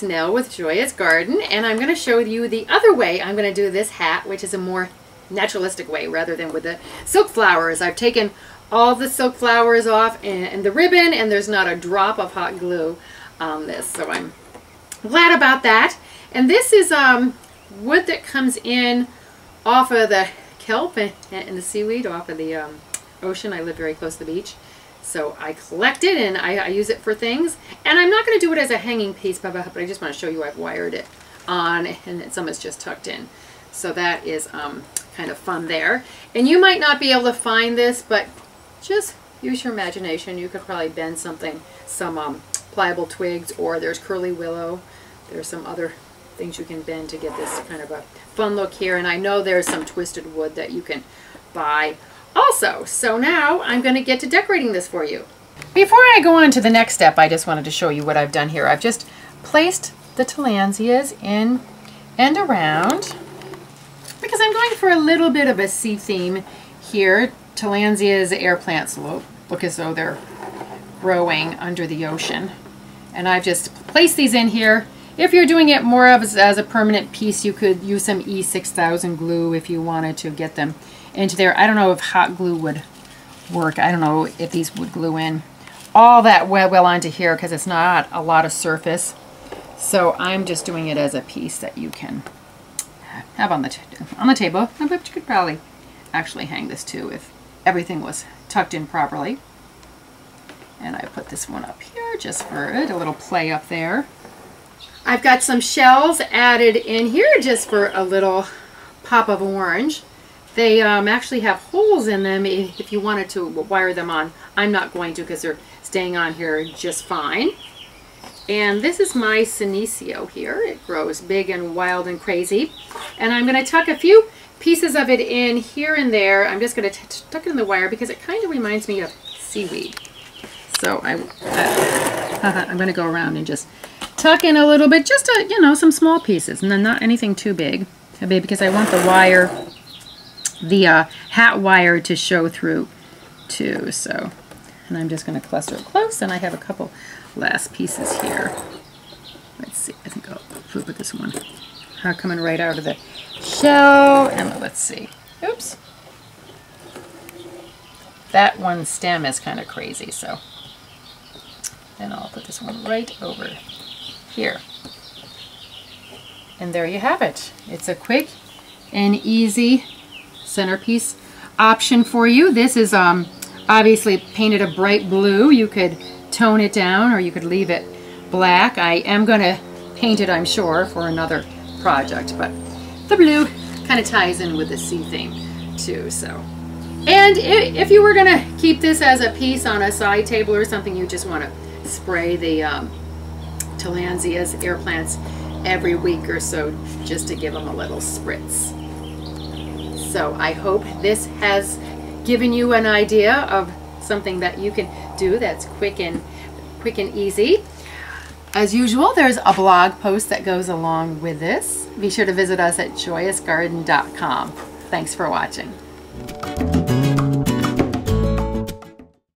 it's Nell with Joyous Garden, and I'm going to show you the other way I'm going to do this hat, which is a more naturalistic way rather than with the silk flowers. I've taken all the silk flowers off and the ribbon, and there's not a drop of hot glue on this, so I'm glad about that. And this is wood that comes in off of the kelp and the seaweed off of the ocean. I live very close to the beach, so I collect it and I use it for things. And I'm not going to do it as a hanging piece, but I just want to show you I've wired it on, and some is just tucked in. So that is kind of fun there. And you might not be able to find this, but just use your imagination. You could probably bend something, some pliable twigs, or there's curly willow. There's some other things you can bend to get this kind of a fun look here. And I know there's some twisted wood that you can buy also. So now I'm going to get to decorating this for you. Before I go on to the next step, I just wanted to show you what I've done here. I've just placed the tillandsias in and around because I'm going for a little bit of a sea theme here. Tillandsias, air plants look as though they're growing under the ocean. And I've just placed these in here. If you're doing it more of as a permanent piece, you could use some E6000 glue if you wanted to get them into there. I don't know if hot glue would work. I don't know if these would glue in all that well onto here because it's not a lot of surface. So I'm just doing it as a piece that you can have on the table. I bet you could probably actually hang this too if everything was tucked in properly. And I put this one up here just for it, a little play up there. I've got some shells added in here just for a little pop of orange. They actually have holes in them if you wanted to wire them on. I'm not going to because they're staying on here just fine. And this is my senecio here. It grows big and wild and crazy. And I'm going to tuck a few pieces of it in here and there. I'm just going to tuck it in the wire because it kind of reminds me of seaweed. So I'm going to go around and just tuck in a little bit, just you know, some small pieces, and then not anything too big, because I want the wire, the hat wire, to show through too. So, and I'm just going to cluster it close, and I have a couple last pieces here. Let's see, I think I'll put this one coming right out of the shell, and let's see. Oops, that one stem is kind of crazy, so then I'll put this one right over here. And there you have it. It's a quick and easy centerpiece option for you. This is obviously painted a bright blue. You could tone it down or you could leave it black. I am going to paint it, I'm sure, for another project, but the blue kind of ties in with the sea theme too. So, and if you were going to keep this as a piece on a side table or something, you just want to spray the tillandsias, air plants, every week or so just to give them a little spritz. So I hope this has given you an idea of something that you can do that's quick and easy. As usual, there's a blog post that goes along with this. Be sure to visit us at joyousgarden.com. Thanks for watching.